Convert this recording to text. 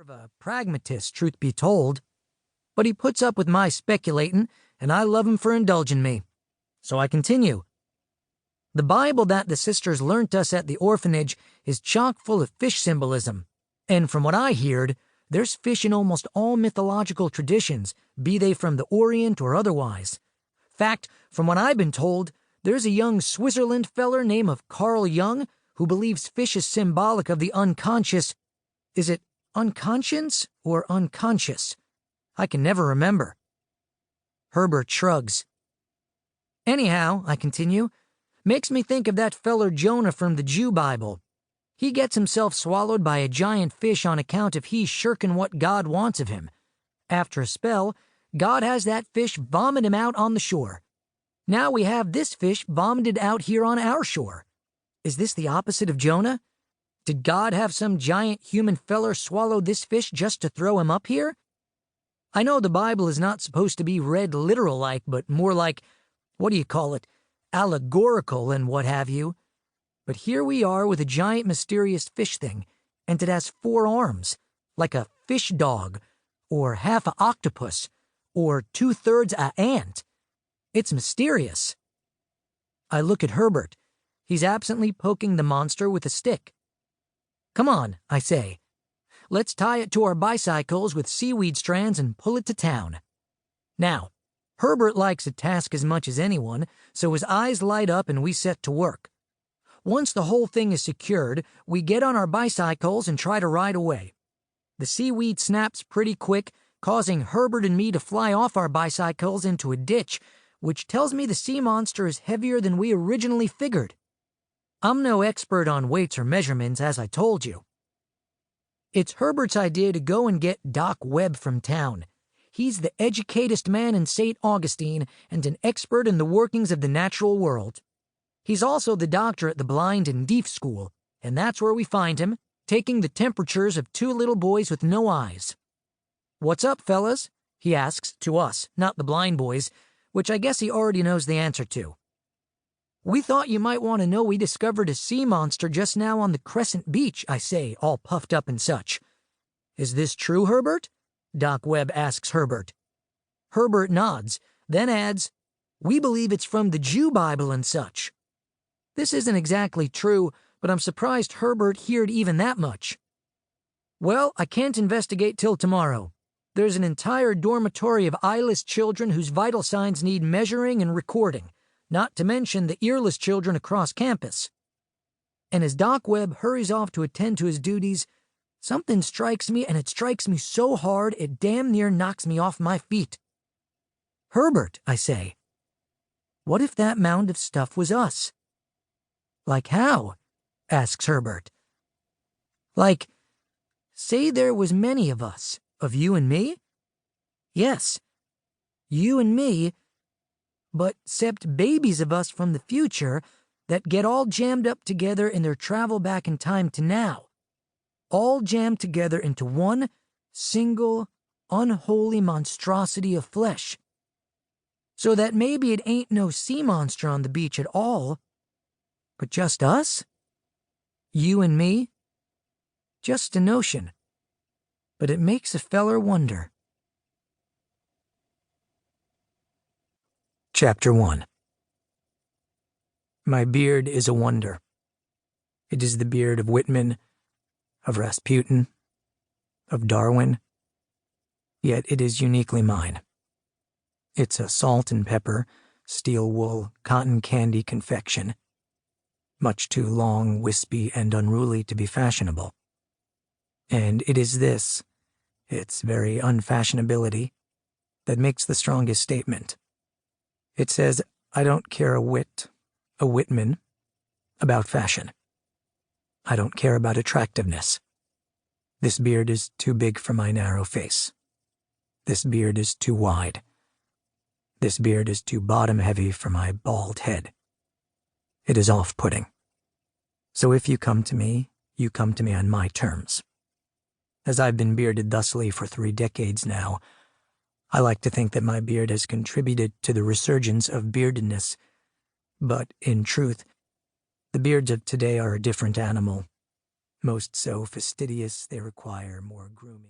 of a pragmatist, truth be told. But he puts up with my speculating, and I love him for indulging me. So I continue. The Bible that the sisters learnt us at the orphanage is chock full of fish symbolism. And from what I heard, there's fish in almost all mythological traditions, be they from the Orient or otherwise. Fact, from what I've been told, there's a young Switzerland feller named of Carl Jung who believes fish is symbolic of the unconscious. Is it unconscious or unconscious? I can never remember. Herbert shrugs. Anyhow, I continue, makes me think of that feller Jonah from the Jew Bible. He gets himself swallowed by a giant fish on account of he's shirking what God wants of him. After a spell, God has that fish vomit him out on the shore. Now we have this fish vomited out here on our shore. Is this the opposite of Jonah? Did God have some giant human feller swallow this fish just to throw him up here? I know the Bible is not supposed to be read literal-like, but more like, what do you call it, allegorical and what have you. But here we are with a giant mysterious fish thing, and it has 4 arms, like a fish dog, or half a octopus, or 2/3 a ant. It's mysterious. I look at Herbert. He's absently poking the monster with a stick. Come on, I say. Let's tie it to our bicycles with seaweed strands and pull it to town. Now, Herbert likes a task as much as anyone, so his eyes light up and we set to work. Once the whole thing is secured, we get on our bicycles and try to ride away. The seaweed snaps pretty quick, causing Herbert and me to fly off our bicycles into a ditch, which tells me the sea monster is heavier than we originally figured. I'm no expert on weights or measurements, as I told you. It's Herbert's idea to go and get Doc Webb from town. He's the educatedest man in St. Augustine and an expert in the workings of the natural world. He's also the doctor at the blind and deaf school, and that's where we find him, taking the temperatures of 2 little boys with no eyes. "What's up, fellas?" he asks to us, not the blind boys, which I guess he already knows the answer to. "We thought you might want to know we discovered a sea monster just now on the Crescent Beach," I say, all puffed up and such. "Is this true, Herbert?" Doc Webb asks Herbert. Herbert nods, then adds, "We believe it's from the Jew Bible and such." This isn't exactly true, but I'm surprised Herbert heard even that much. "Well, I can't investigate till tomorrow. There's an entire dormitory of eyeless children whose vital signs need measuring and recording, not to mention the earless children across campus." And as Doc Webb hurries off to attend to his duties, something strikes me, and it strikes me so hard it damn near knocks me off my feet. "Herbert," I say, "what if that mound of stuff was us?" "Like how?" asks Herbert. "Like, say there was many of us, of you and me?" "Yes, you and me, but 'cept babies of us from the future that get all jammed up together in their travel back in time to now. All jammed together into one single, unholy monstrosity of flesh. So that maybe it ain't no sea monster on the beach at all, but just us? You and me? Just a notion, but it makes a feller wonder." Chapter 1. My beard is a wonder. It is the beard of Whitman, of Rasputin, of Darwin, yet it is uniquely mine. It's a salt and pepper, steel wool, cotton candy confection, much too long, wispy, and unruly to be fashionable. And it is this, its very unfashionability, that makes the strongest statement. It says, I don't care a Whitman, about fashion. I don't care about attractiveness. This beard is too big for my narrow face. This beard is too wide. This beard is too bottom-heavy for my bald head. It is off-putting. So if you come to me on my terms. As I've been bearded thusly for 3 decades now, I like to think that my beard has contributed to the resurgence of beardedness, but in truth, the beards of today are a different animal. Most so fastidious, they require more grooming.